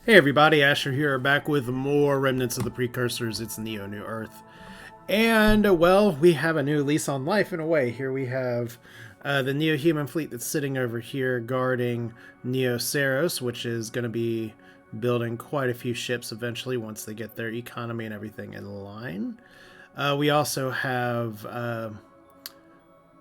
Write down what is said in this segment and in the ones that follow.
Hey everybody, Asher here, back with more Remnants of the Precursors. It's Neo New Earth. And, well, we have a new lease on life in a way. Here we have the NeoHuman fleet that's sitting over here guarding Neo Ceros, which is going to be building quite a few ships eventually once they get their economy and everything in line. We also have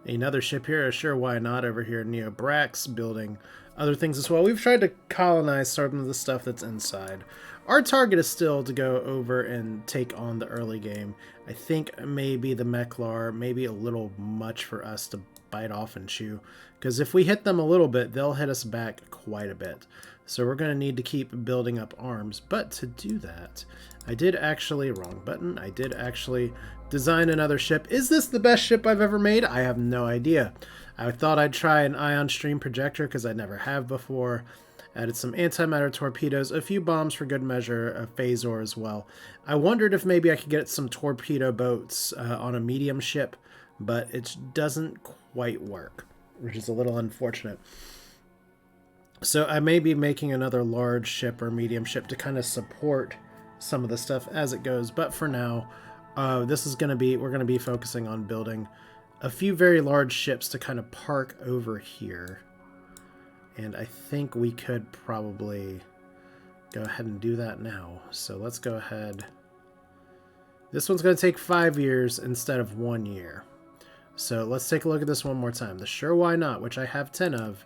another ship here, sure, why not, over here, Neo Brax, building other things as well. We've tried to colonize some of the stuff that's inside. Our target is still to go over and take on the early game. I think maybe the Meklar, maybe a little much for us to bite off and chew, because if we hit them a little bit, they'll hit us back quite a bit. So we're going to need to keep building up arms. But to do that, I did actually, wrong button, I did actually design another ship. Is this the best ship I've ever made? I have no idea. I thought I'd try an ion stream projector because I never have before. Added some antimatter torpedoes, a few bombs for good measure, a phasor as well. I wondered if maybe I could get some torpedo boats on a medium ship, but it doesn't quite work, which is a little unfortunate. So I may be making another large ship or medium ship to kind of support some of the stuff as it goes. But for now, this is going to be, we're going to be focusing on building a few very large ships to kind of park over here. And I think we could probably go ahead and do that now. So let's go ahead. This one's going to take 5 years instead of 1 year. So let's take a look at this one more time. The Sure Why Not, which I have 10 of,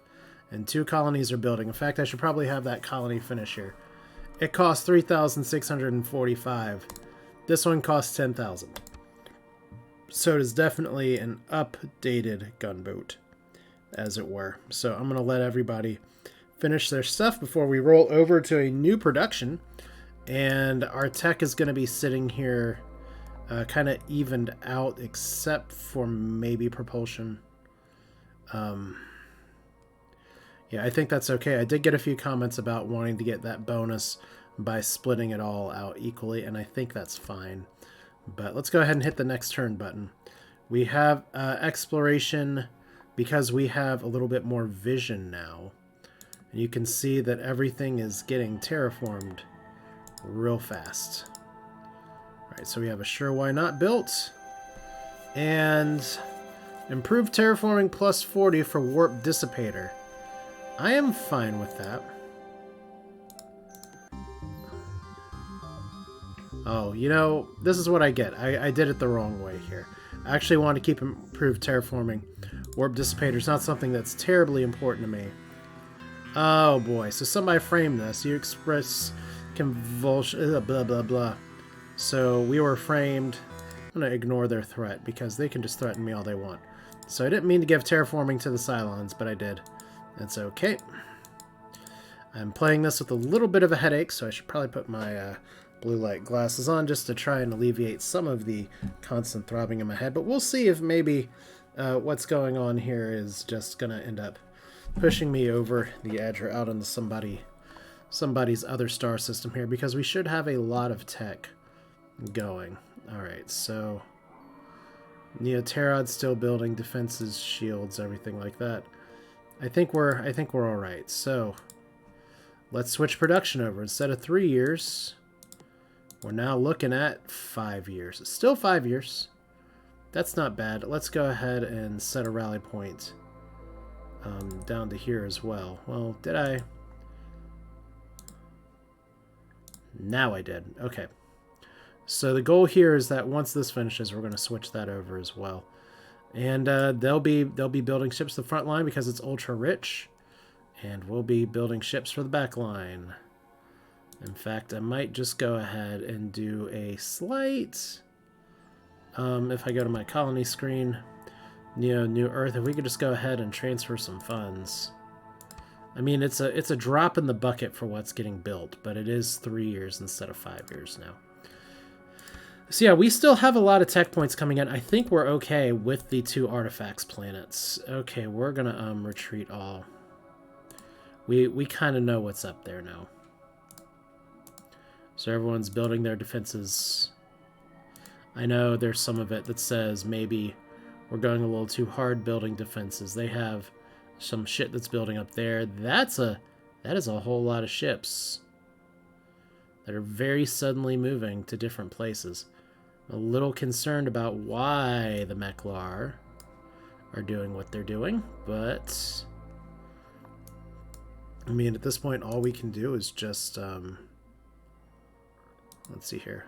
and 2 colonies are building. In fact, I should probably have that colony finish here. It costs 3,645. This one costs 10,000. So it is definitely an updated gunboat, as it were. So I'm going to let everybody finish their stuff before we roll over to a new production. And our tech is going to be sitting here kind of evened out, except for maybe propulsion. Yeah, I think that's okay. I did get a few comments about wanting to get that bonus by splitting it all out equally, and I think that's fine. But let's go ahead and hit the next turn button. We have exploration because we have a little bit more vision now. And you can see that everything is getting terraformed real fast. Alright, so we have a Sure Why Not built. And improved terraforming plus 40 for warp dissipator. I am fine with that. Oh, you know, this is what I get. I did it the wrong way here. I actually want to keep improved terraforming. Warp dissipator is not something that's terribly important to me. Oh boy, so somebody framed this. You express convulsion, blah blah blah. So we were framed. I'm going to ignore their threat because they can just threaten me all they want. So I didn't mean to give terraforming to the Cylons, but I did. That's okay. I'm playing this with a little bit of a headache, so I should probably put my blue light glasses on just to try and alleviate some of the constant throbbing in my head. But we'll see if maybe what's going on here is just going to end up pushing me over the edge or out into somebody's other star system here, because we should have a lot of tech going. Alright, so Neoterod's still building defenses, shields, everything like that. I think we're all right. So let's switch production over. Instead of 3 years, we're now looking at 5 years. It's still 5 years. That's not bad. Let's go ahead and set a rally point down to here as well. Well, did I? Now I did. Okay. So the goal here is that once this finishes, we're going to switch that over as well. And they'll be building ships to the front line because it's ultra rich, and we'll be building ships for the back line. In fact, I might just go ahead and do a slight. If I go to my colony screen, New Earth, if we could just go ahead and transfer some funds. I mean, it's a drop in the bucket for what's getting built, but it is 3 years instead of 5 years now. So yeah, we still have a lot of tech points coming in. I think we're okay with the 2 artifacts planets. Okay, we're gonna retreat all. We kind of know what's up there now. So everyone's building their defenses. I know there's some of it that says maybe we're going a little too hard building defenses. They have some shit that's building up there. That is a whole lot of ships. that are very suddenly moving to different places. I'm a little concerned about why the Meklar are doing what they're doing, but I mean, at this point, all we can do is just, let's see here.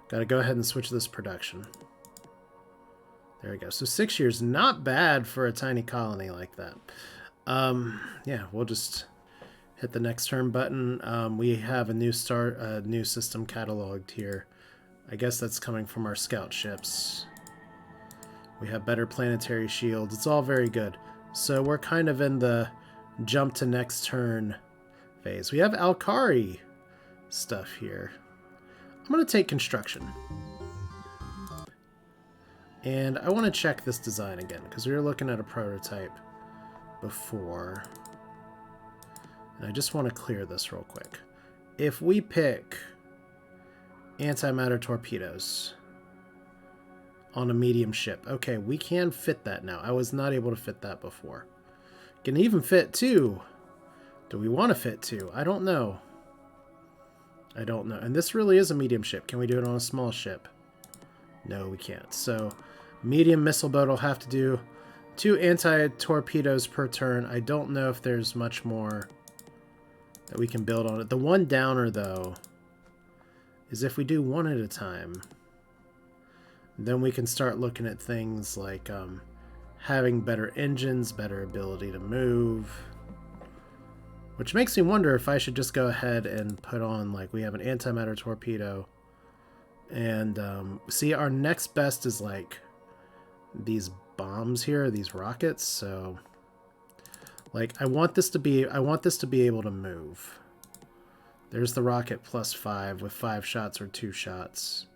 Got to go ahead and switch this production. There we go. So 6 years, not bad for a tiny colony like that. Yeah, we'll just hit the next turn button. We have a new new system cataloged here. I guess that's coming from our scout ships. We have better planetary shields. It's all very good. So we're kind of in the jump to next turn phase. We have Alkari stuff here. I'm going to take construction. And I want to check this design again, because we were looking at a prototype before. And I just want to clear this real quick. If we pick antimatter torpedoes on a medium ship, okay, we can fit that now. I was not able to fit that before. Can even fit 2. Do we want to fit 2? I don't know. I don't know. And this really is a medium ship. Can we do it on a small ship? No, we can't. So medium missile boat will have to do 2 anti-torpedoes per turn. I don't know if there's much more that we can build on it. The one downer, though, is if we do 1 at a time, then we can start looking at things like having better engines, better ability to move, which makes me wonder if I should just go ahead and put on, like, we have an antimatter torpedo, and see, our next best is like these bombs here, these rockets. So like I want this to be able to move. There's the rocket +5 with 5 shots or 2 shots.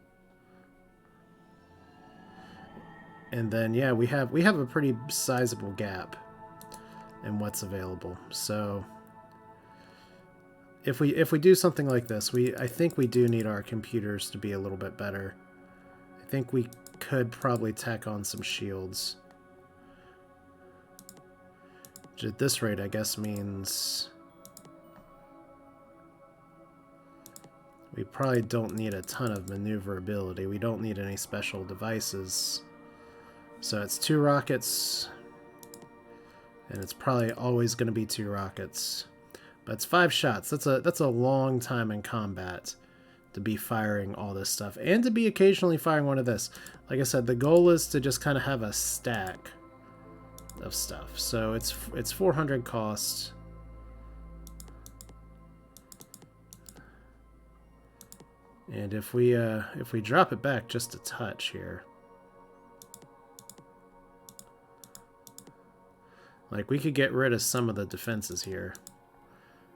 And then yeah, we have a pretty sizable gap in what's available. So if we do something like this, I think we do need our computers to be a little bit better. I think we could probably tack on some shields. Which at this rate, I guess means we probably don't need a ton of maneuverability. We don't need any special devices. So it's 2 rockets, and it's probably always going to be 2 rockets. But it's 5 shots. That's a long time in combat to be firing all this stuff, and to be occasionally firing one of this. Like I said, the goal is to just kind of have a stack of stuff. So it's 400 cost. And if we drop it back just a touch here, like we could get rid of some of the defenses here.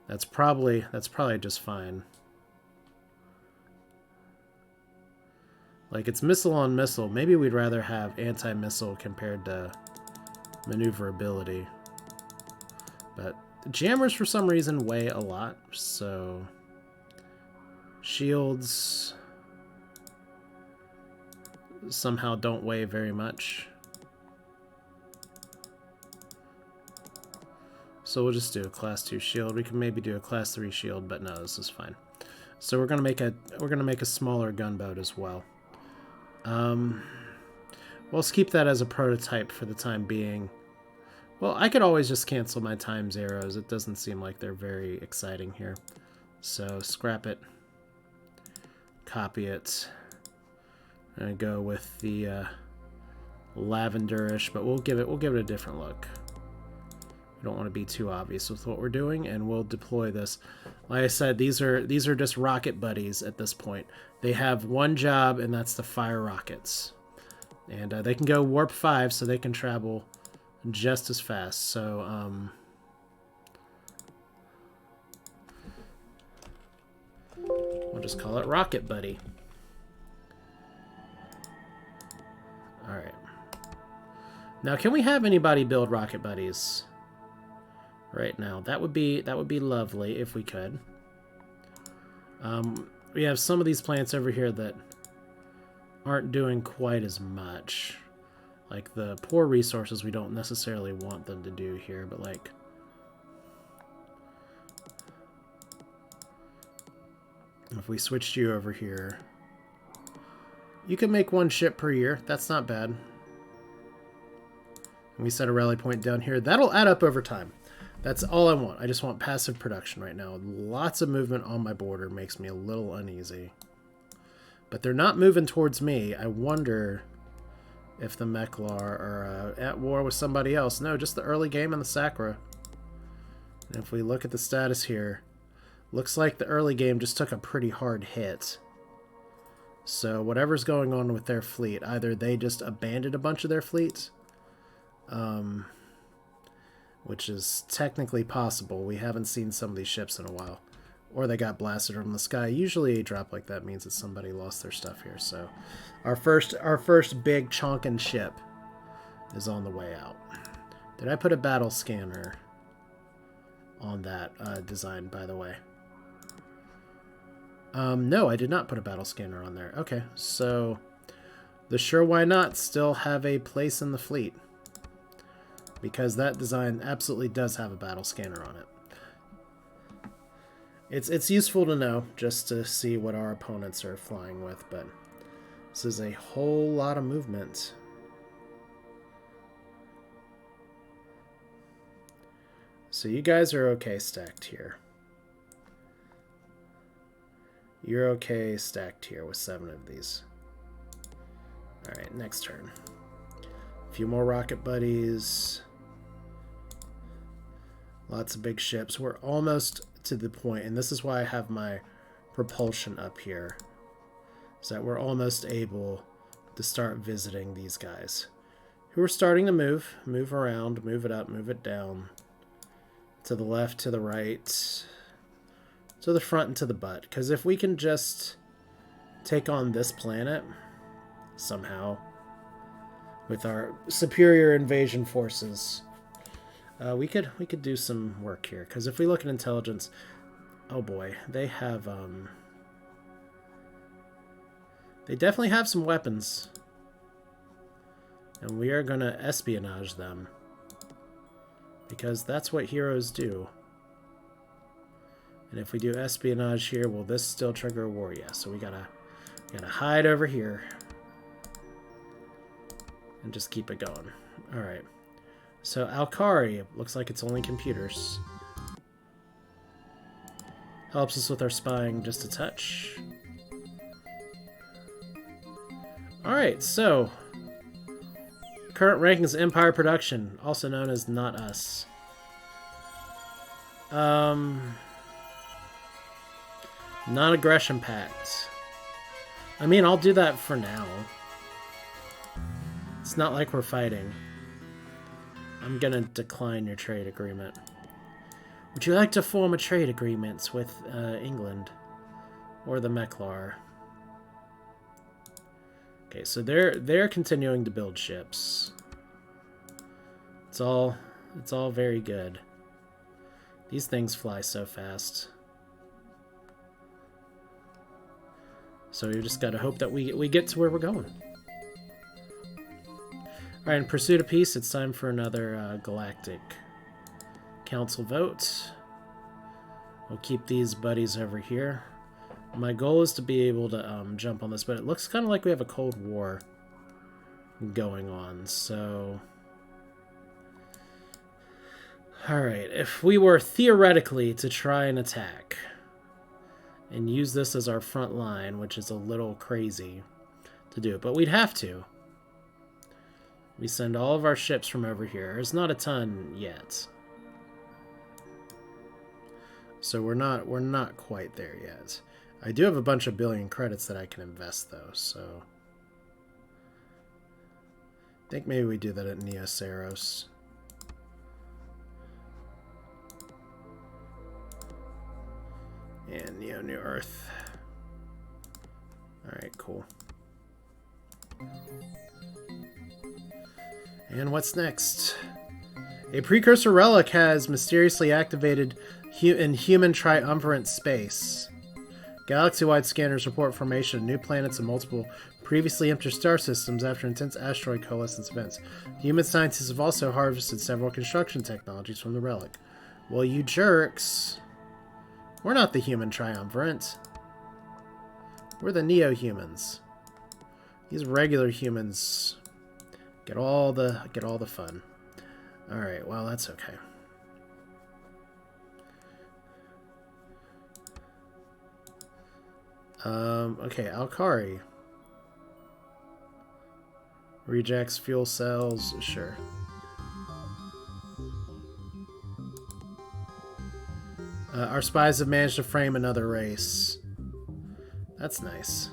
That's probably just fine. Like it's missile on missile. Maybe we'd rather have anti-missile compared to maneuverability. But the jammers for some reason weigh a lot, so shields somehow don't weigh very much. So we'll just do a class 2 shield. We can maybe do a class 3 shield, but no, this is fine. So we're gonna make a smaller gunboat as well. Let's keep that as a prototype for the time being. Well, I could always just cancel my times arrows. It doesn't seem like they're very exciting here. So scrap it. Copy it. I'm gonna go with the lavenderish, but we'll give it a different look. We don't want to be too obvious with what we're doing, and we'll deploy this. Like I said, these are just rocket buddies at this point. They have one job, and that's to fire rockets. And they can go warp 5, so they can travel just as fast. So we'll just call it Rocket Buddy. All right. Now, can we have anybody build rocket buddies right now? That would be lovely if we could. We have some of these plants over here that aren't doing quite as much. Like the poor resources, we don't necessarily want them to do here, but like If we switched you over here, you can make 1 ship per year. That's not bad. And we set a rally point down here. That'll add up over time. That's all I want. I just want passive production right now. Lots of movement on my border makes me a little uneasy. But they're not moving towards me. I wonder if the Meklar are at war with somebody else. No, just the early game and the Sacra. And if we look at the status here, looks like the early game just took a pretty hard hit. So whatever's going on with their fleet, either they just abandoned a bunch of their fleet, which is technically possible. We haven't seen some of these ships in a while. Or they got blasted from the sky. Usually a drop like that means that somebody lost their stuff here. So our first big chonkin' ship is on the way out. Did I put a battle scanner on that design, by the way? No, I did not put a battle scanner on there. Okay, so the Sure Why Not still have a place in the fleet, because that design absolutely does have a battle scanner on it. It's useful to know just to see what our opponents are flying with, but this is a whole lot of movement. So you guys are okay stacked here. You're okay stacked here with 7 of these. Alright, next turn. A few more rocket buddies. Lots of big ships. We're almost to the point, and this is why I have my propulsion up here, is that we're almost able to start visiting these guys who are starting to move around, move it up, move it down, to the left, to the right, to the front, and to the butt. Because if we can just take on this planet somehow with our superior invasion forces, we could do some work here. Because if we look at intelligence, oh boy, they have they definitely have some weapons, and we are gonna espionage them, because that's what heroes do. And if we do espionage here, will this still trigger a war? Yeah, so we gotta hide over here and just keep it going. All right. So Alkari, looks like it's only computers. Helps us with our spying just a touch. Alright, so current rankings Empire Production, also known as Not Us. Non-aggression pact. I mean, I'll do that for now. It's not like we're fighting. I'm gonna decline your trade agreement. Would you like to form a trade agreement with England or the Meklar? Okay, so they're continuing to build ships. It's all very good. These things fly so fast. So we just gotta hope that we get to where we're going. Alright, in pursuit of peace, it's time for another galactic council vote. We'll keep these buddies over here. My goal is to be able to jump on this, but it looks kind of like we have a Cold War going on, so... Alright, if we were theoretically to try and attack and use this as our front line, which is a little crazy to do, but we'd have to. We send all of our ships from over here. There's not a ton yet. So we're not quite there yet. I do have a bunch of billion credits that I can invest though, so I think maybe we do that at Neo Ceros. And Neo New Earth. Alright, cool. And what's next? A precursor relic has mysteriously activated in human triumvirate space. Galaxy-wide scanners report formation of new planets and multiple previously empty star systems after intense asteroid coalescence events. Human scientists have also harvested several construction technologies from the relic. Well, you jerks. We're not the human triumvirate. We're the NeoHumans. These regular humans get all the fun. All right, well, that's okay. Okay, Alkari. Rejects fuel cells, sure. Our spies have managed to frame another race. That's nice.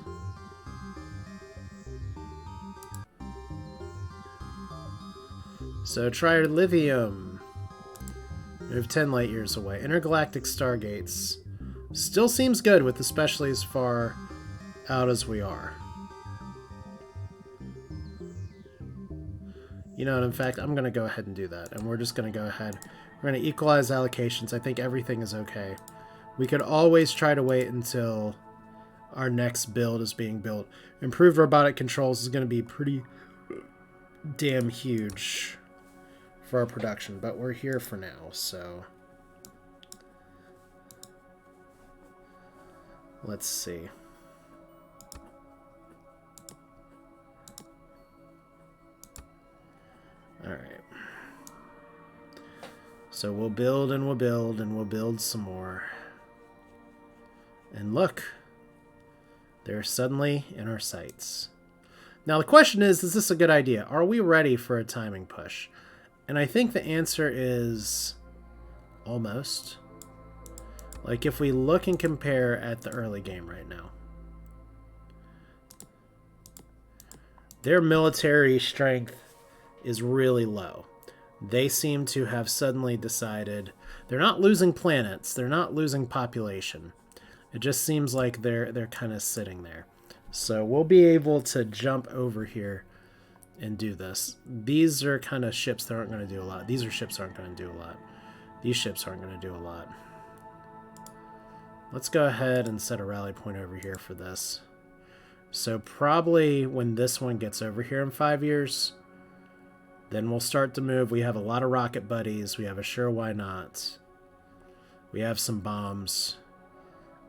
So Trilithium. Move 10 light years away. Intergalactic stargates. Still seems good with especially as far out as we are. You know what, in fact, I'm going to go ahead and do that. And we're just going to go ahead. We're going to equalize allocations. I think everything is okay. We could always try to wait until our next build is being built. Improved robotic controls is going to be pretty damn huge for our production. But we're here for now, so... Let's see. All right. So we'll build and we'll build and we'll build some more. And look, they're suddenly in our sights. Now the question is this a good idea? Are we ready for a timing push? And I think the answer is almost. Like, if we look and compare at the early game right now, their military strength is really low. They seem to have suddenly decided they're not losing planets, they're not losing population. It just seems like they're kind of sitting there. So we'll be able to jump over here and do this. These are kind of ships that aren't going to do a lot. These are ships that aren't going to do a lot. These ships aren't going to do a lot. Let's go ahead and set a rally point over here for this. So probably when this one gets over here in 5 years, then we'll start to move. We have a lot of rocket buddies. We have a sure why not. We have some bombs.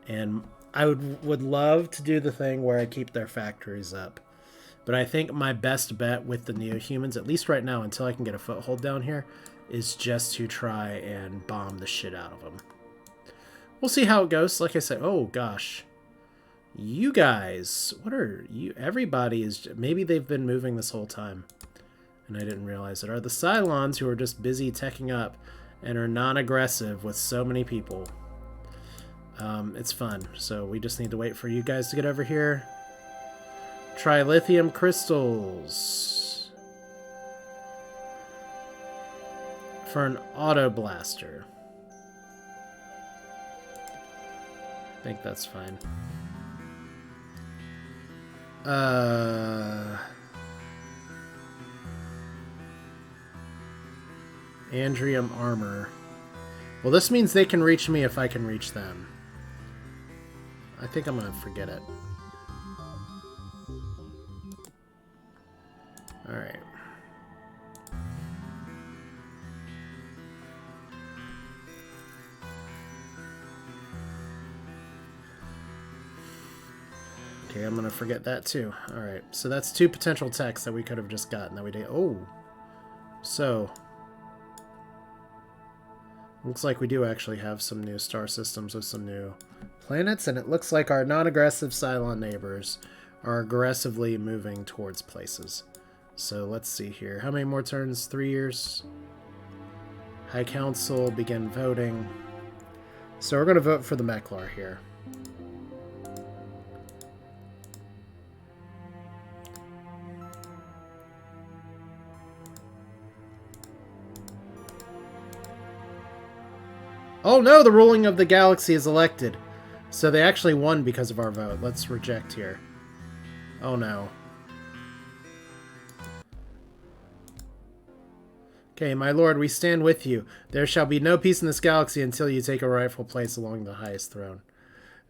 And I would love to do the thing where I keep their factories up. But I think my best bet with the NeoHumans, at least right now until I can get a foothold down here, is just to try and bomb the shit out of them. We'll see how it goes. Like I said, oh gosh. You guys, what are you? Everybody is, maybe they've been moving this whole time. And I didn't realize it. Are the Cylons who are just busy teching up and are non-aggressive with so many people. It's fun. So we just need to wait for you guys to get over here. Trilithium crystals. For an auto blaster. I think that's fine. Andrium armor. Well, this means they can reach me if I can reach them. I think I'm gonna forget it. Alright. Okay, I'm gonna forget that too. Alright, so that's 2 potential techs that we could have just gotten that we did. Oh! So... looks like we do actually have some new star systems with some new planets, and it looks like our non-aggressive Cylon neighbors are aggressively moving towards places. So let's see here. How many more turns? 3 years? High Council, begin voting. So we're going to vote for the Meklar here. Oh no, the ruling of the galaxy is elected. So they actually won because of our vote. Let's reject here. Oh no. Okay, my lord, we stand with you. There shall be no peace in this galaxy until you take a rightful place along the highest throne.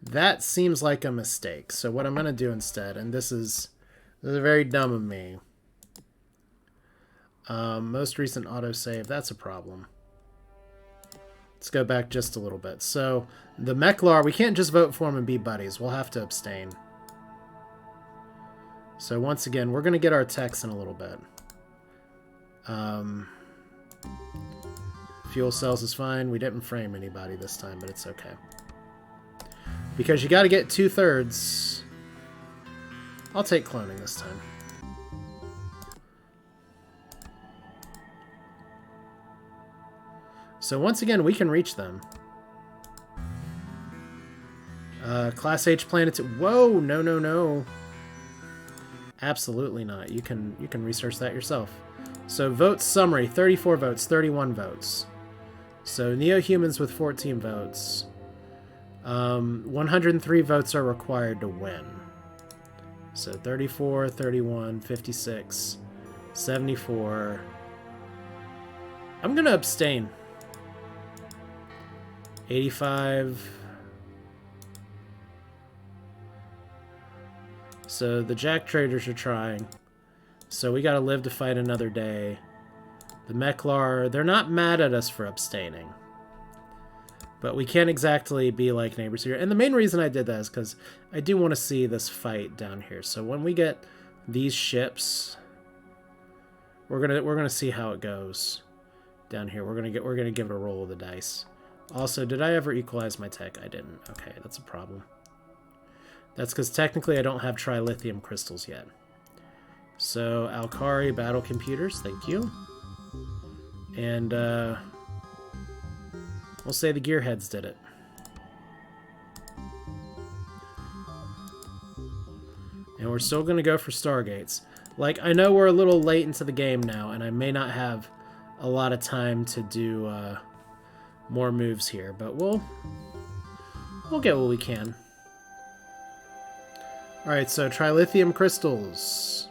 That seems like a mistake. So what I'm going to do instead, and this is very dumb of me. Most recent autosave, that's a problem. Let's go back just a little bit. So, the Meklar, we can't just vote for him and be buddies. We'll have to abstain. So once again, we're going to get our techs in a little bit. Fuel cells is fine. We didn't frame anybody this time, but it's okay. Because you got to get 2/3. I'll take cloning this time. So once again, we can reach them. Class H planets. Whoa, no, no, no. Absolutely not. You can research that yourself. So vote summary: 34 votes, 31 votes. So NeoHumans with 14 votes. 103 votes are required to win. So 34, 31, 56, 74. I'm gonna abstain. 85. So the Jack Traders are trying. So we gotta live to fight another day. The Meklar, they're not mad at us for abstaining. But we can't exactly be like neighbors here. And the main reason I did that is because I do want to see this fight down here. So when we get these ships, we're gonna see how it goes down here. We're gonna give it a roll of the dice. Also, did I ever equalize my tech? I didn't. Okay, that's a problem. That's because technically I don't have trilithium crystals yet. So, Alkari battle computers, thank you. And, we'll say the gearheads did it. And we're still going to go for Stargates. Like, I know we're a little late into the game now, and I may not have a lot of time to do, more moves here, but we'll get what we can. Alright, so trilithium crystals.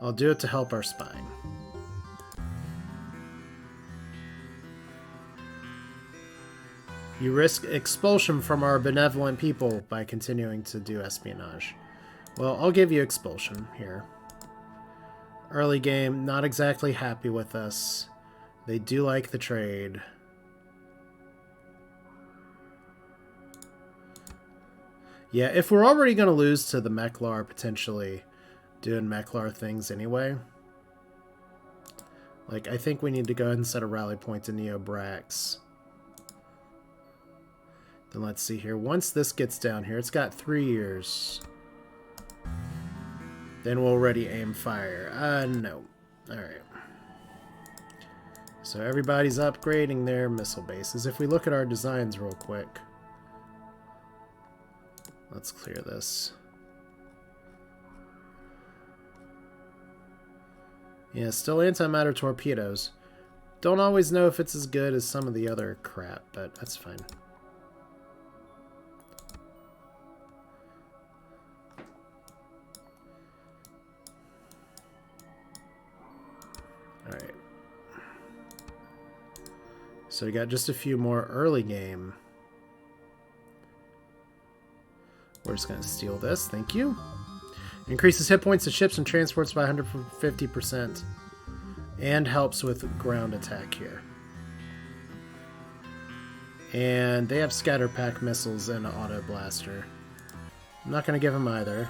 I'll do it to help our spying. You risk expulsion from our benevolent people by continuing to do espionage. Well, I'll give you expulsion here. Early game, not exactly happy with us. They do like the trade. Yeah, if we're already going to lose to the Meklar, potentially doing Meklar things anyway, like, I think we need to go ahead and set a rally point to Neo-Brax. Then let's see here. Once this gets down here, it's got 3 years. Then we'll ready aim fire. No. Alright. So everybody's upgrading their missile bases. If we look at our designs real quick. Let's clear this. Yeah, still antimatter torpedoes. Don't always know if it's as good as some of the other crap, but that's fine. Alright. So we got just a few more early game. We're just going to steal this. Thank you. Increases hit points to ships and transports by 150%. And helps with ground attack here. And they have scatter pack missiles and an auto blaster. I'm not going to give them either.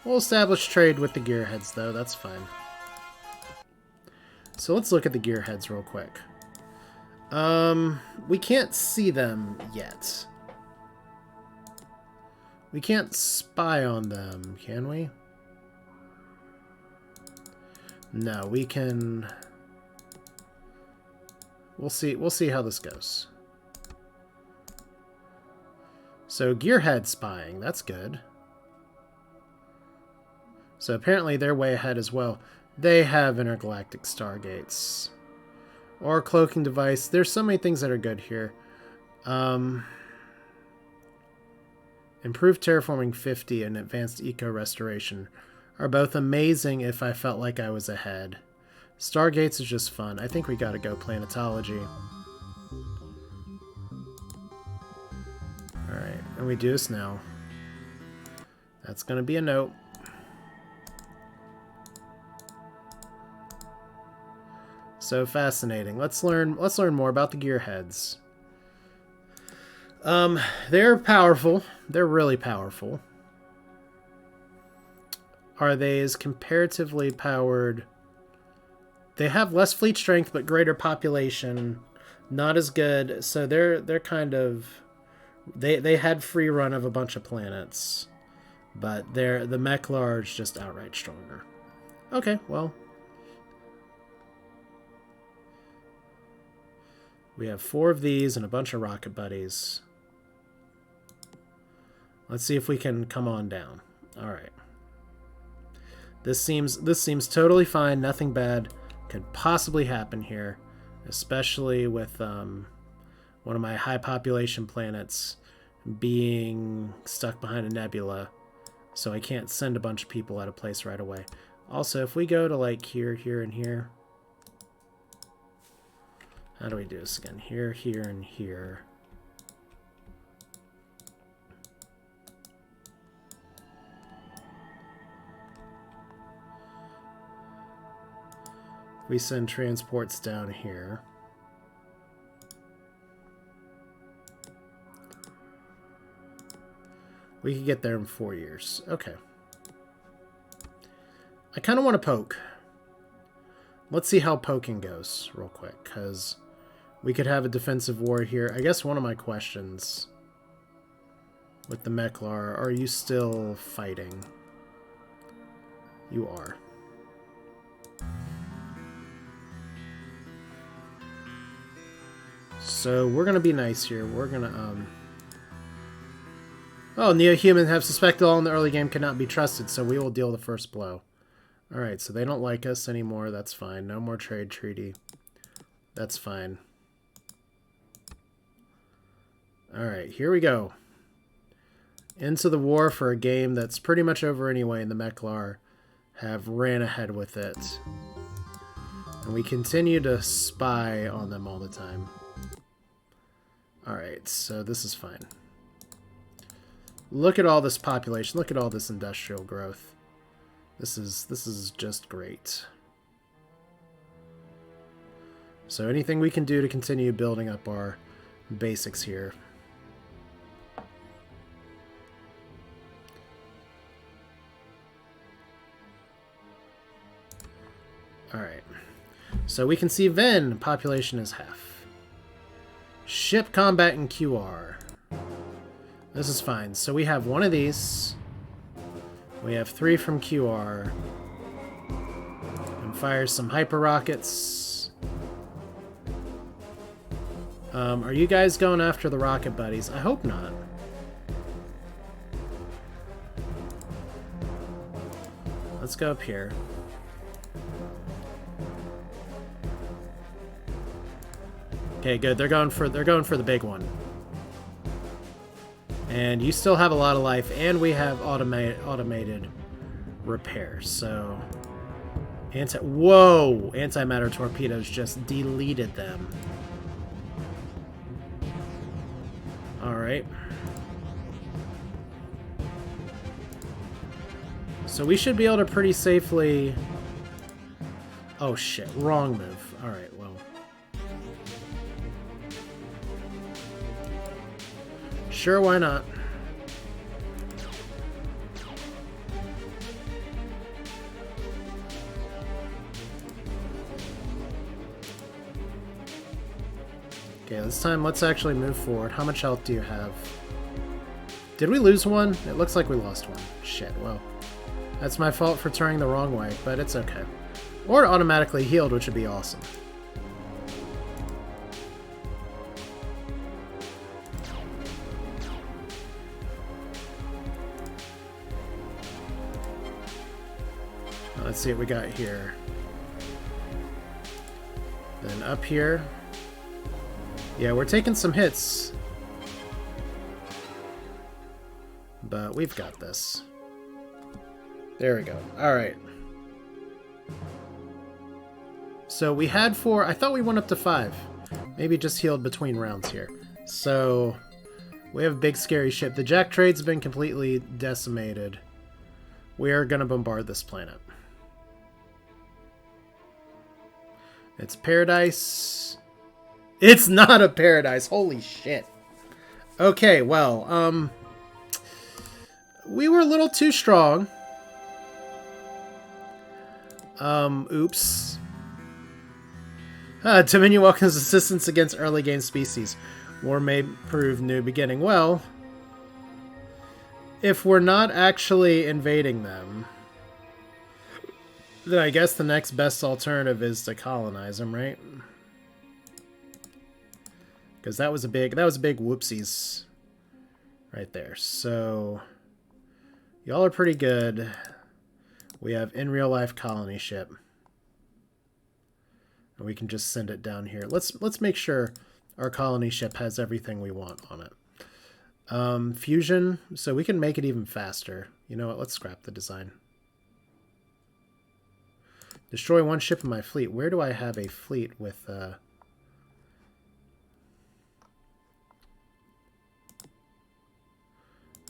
We'll establish trade with the gearheads though. That's fine. So let's look at the gearheads real quick. We can't see them yet. We can't spy on them, can we? No, we can... We'll see how this goes. So, gearhead spying, that's good. So apparently they're way ahead as well. They have intergalactic stargates. Or cloaking device. There's so many things that are good here. Improved terraforming 50 and advanced eco restoration are both amazing if I felt like I was ahead. Stargates is just fun. I think we gotta go planetology. Alright, and we do this now. That's gonna be a note. So fascinating. Let's learn more about the gearheads. They're powerful. They're really powerful. Are they as comparatively powered? They have less fleet strength but greater population. Not as good. So they're kind of they had free run of a bunch of planets, but the mech large just outright stronger. Okay, well, we have 4 of these and a bunch of rocket buddies. Let's see if we can come on down. All right. This seems totally fine. Nothing bad could possibly happen here, especially with one of my high population planets being stuck behind a nebula, so I can't send a bunch of people out of place right away. Also, if we go to like here, here, and here, how do we do this again? Here, here, and here. We send transports down here. We could get there in 4 years. Okay. I kind of want to poke. Let's see how poking goes real quick, because we could have a defensive war here. I guess one of my questions with the Mechlar, are you still fighting? You are. So we're going to be nice here. We're going to... Oh, NeoHuman have suspected all in the early game cannot be trusted, so we will deal the first blow. Alright, so they don't like us anymore. That's fine. No more trade treaty. That's fine. Alright, here we go. Into the war for a game that's pretty much over anyway, and the Mechlar have ran ahead with it. And we continue to spy on them all the time. Alright, so this is fine. Look at all this population. Look at all this industrial growth. This is just great. So anything we can do to continue building up our basics here. Alright. So we can see Ven, population is half. Ship combat in QR. This is fine. So we have one of these. We have 3 from QR. And fire some hyper rockets. Are you guys going after the rocket buddies? I hope not. Let's go up here. Okay, good. They're going for the big one. And you still have a lot of life, and we have automated repair. So whoa! Antimatter torpedoes just deleted them. Alright. So we should be able to pretty safely... Oh shit, wrong move. Alright, well. Sure, why not? Okay, this time let's actually move forward. How much health do you have? Did we lose one? It looks like we lost one. Shit, well. That's my fault for turning the wrong way, but it's okay. Or automatically healed, which would be awesome. Let's see what we got here. Then up here. Yeah, we're taking some hits. But we've got this. There we go. Alright. So we had 4. I thought we went up to 5. Maybe just healed between rounds here. So we have a big scary ship. The Jack trade's been completely decimated. We are going to bombard this planet. It's paradise. It's not a paradise. Holy shit. Okay, well, we were a little too strong. Oops. Dominion welcomes assistance against early game species. War may prove new beginning. Well, if we're not actually invading them, then I guess the next best alternative is to colonize them, right? Because that was a big whoopsies right there. So y'all are pretty good. We have in real life colony ship. And we can just send it down here. Let's make sure our colony ship has everything we want on it. Fusion, so we can make it even faster. You know what? Let's scrap the design. Destroy one ship in my fleet. Where do I have a fleet with... I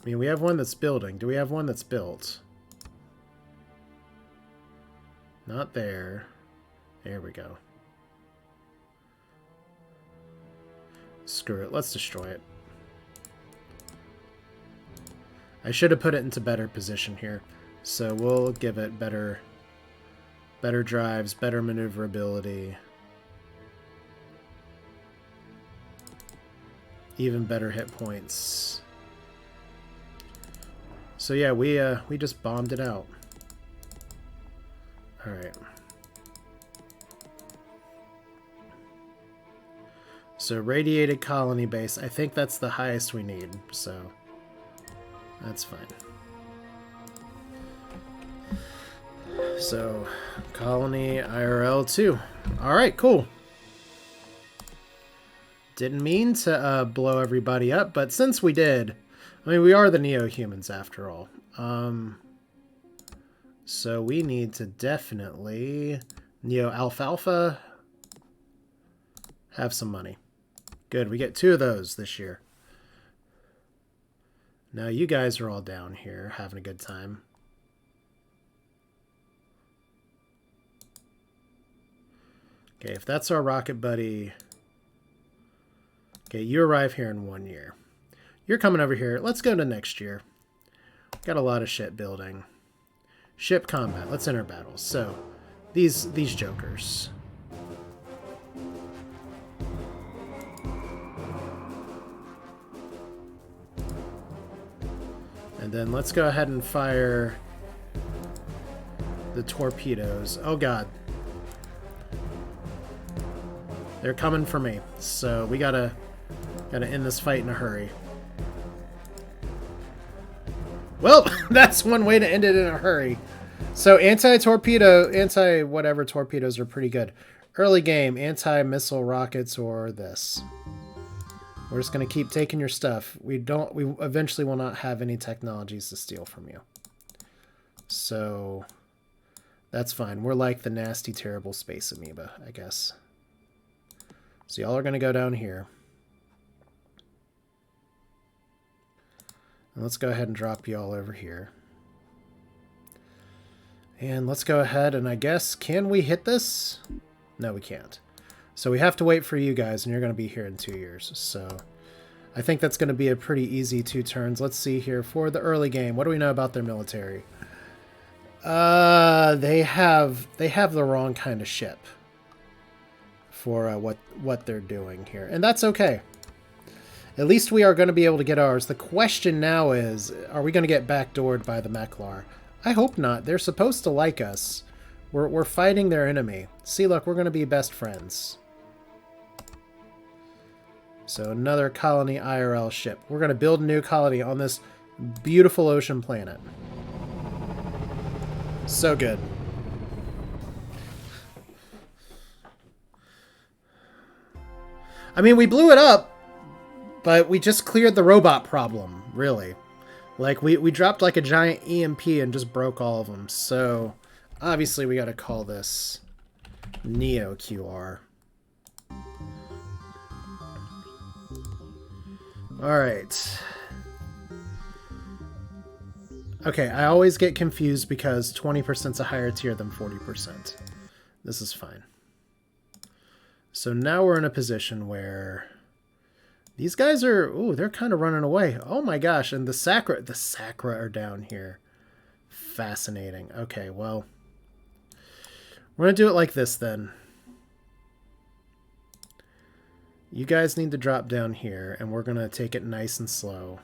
mean, we have one that's building. Do we have one that's built? Not there. There we go. Screw it. Let's destroy it. I should have put it into better position here. So we'll give it better drives, better maneuverability. Even better hit points. So yeah, we just bombed it out. All right. So radiated colony base. I think that's the highest we need. So that's fine. So colony IRL 2. All right, cool. Didn't mean to blow everybody up, but since we did, I mean, we are the NeoHumans after all. So we need to definitely Neo Alfalfa have some money. Good, we get 2 of those this year. Now you guys are all down here having a good time. Okay, if that's our rocket buddy... Okay, you arrive here in 1 year. You're coming over here. Let's go to next year. Got a lot of ship building. Ship combat. Let's enter battles. So, these jokers. And then let's go ahead and fire the torpedoes. Oh god. They're coming for me. So we gotta end this fight in a hurry. Well, that's one way to end it in a hurry. So anti-torpedo, anti-whatever torpedoes are pretty good. Early game, anti-missile rockets or this. We're just going to keep taking your stuff. We eventually will not have any technologies to steal from you. So that's fine. We're like the nasty, terrible Space Amoeba, I guess. So y'all are going to go down here. And let's go ahead and drop you all over here. And let's go ahead and I guess, can we hit this? No, we can't. So we have to wait for you guys, and you're going to be here in 2 years. So I think that's going to be a pretty easy 2 turns. Let's see here for the early game. What do we know about their military? They have the wrong kind of ship for what they're doing here, and that's okay. At least we are going to be able to get ours. The question now is, are we going to get backdoored by the Meklar? I hope not. They're supposed to like us. We're fighting their enemy. See, look, we're going to be best friends. So another colony IRL ship. We're going to build a new colony on this beautiful ocean planet. So good. I mean, we blew it up, but we just cleared the robot problem, really. Like, we dropped like a giant EMP and just broke all of them. So, obviously, we got to call this NeoQR. Alright. Okay, I always get confused because 20% is a higher tier than 40%. This is fine. So now we're in a position where These guys are, ooh, they're kind of running away. Oh my gosh, and the Sacra are down here. Fascinating. Okay, well, we're going to do it like this then. You guys need to drop down here, and we're going to take it nice and slow.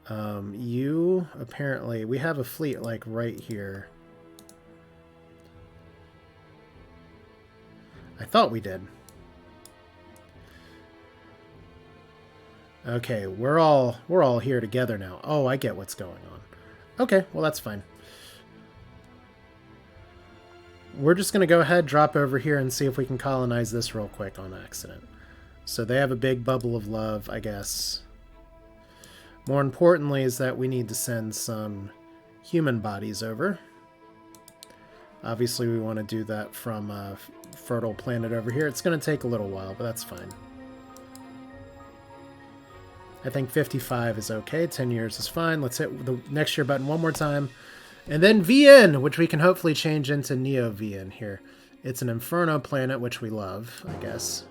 You, apparently, we have a fleet, like, right here. I thought we did. Okay, we're all here together now. Oh, I get what's going on. Okay, well, that's fine. We're just going to go ahead, drop over here, and see if we can colonize this real quick on accident. So they have a big bubble of love, I guess. More importantly is that we need to send some human bodies over. Obviously, we want to do that from a fertile planet over here. It's going to take a little while, but that's fine. I think 55 is okay. 10 years is fine. Let's hit the next year button one more time. And then VN, which we can hopefully change into NeoVN here. It's an Inferno planet, which we love, I guess.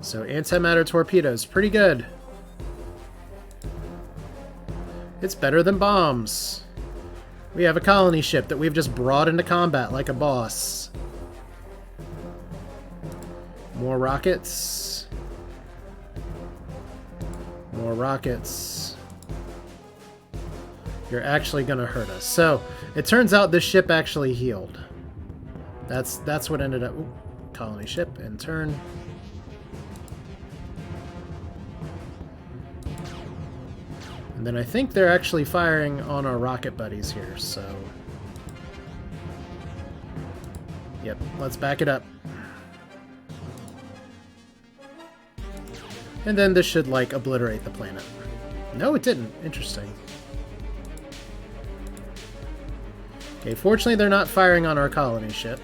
So antimatter torpedoes, pretty good. It's better than bombs. We have a colony ship that we've just brought into combat like a boss. More rockets. More rockets. You're actually going to hurt us. So, it turns out this ship actually healed. That's what ended up... Ooh, colony ship, and turn. And then I think they're actually firing on our rocket buddies here, so... Yep, let's back it up. And then this should, like, obliterate the planet. No, it didn't. Interesting. Okay, fortunately they're not firing on our colony ship.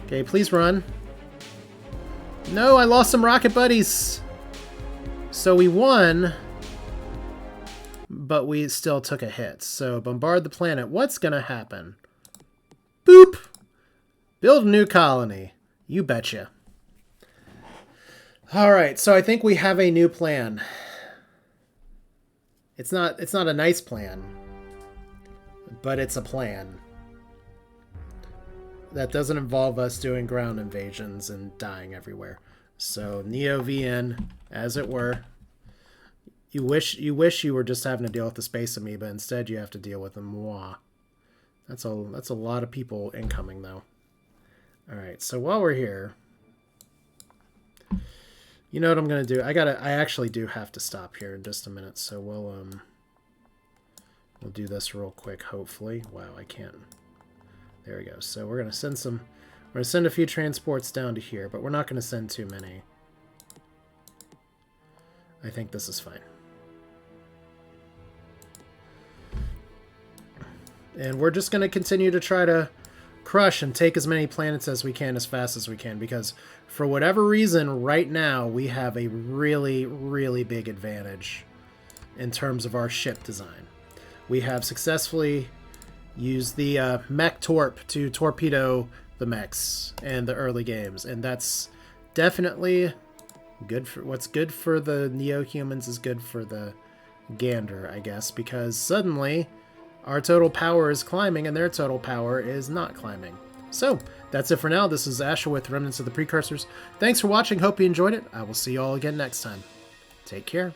Okay, please run. No, I lost some rocket buddies! So we won, but we still took a hit. So bombard the planet. What's gonna happen? Boop! Build a new colony. You betcha. Alright, so I think we have a new plan. It's not a nice plan, but it's a plan. That doesn't involve us doing ground invasions and dying everywhere. So NeoVN, as it were. You wish you were just having to deal with the Space Amoeba. Instead, you have to deal with the Moi. That's a lot of people incoming, though. All right. So while we're here, you know what I'm gonna do? I actually do have to stop here in just a minute. So we'll do this real quick. Hopefully. Wow, I can't. There we go. So we're gonna send a few transports down to here, but we're not gonna send too many. I think this is fine. And we're just gonna continue to try to crush and take as many planets as we can as fast as we can, because for whatever reason right now we have a really, really big advantage in terms of our ship design. We have successfully used the mech torp to torpedo the mechs in the early games, and that's definitely good for what's good for the NeoHumans is good for the Gander, I guess, because suddenly our total power is climbing and their total power is not climbing. So that's it for now. This is Asher with Remnants of the Precursors. Thanks for watching. Hope you enjoyed it. I will see you all again next time. Take care.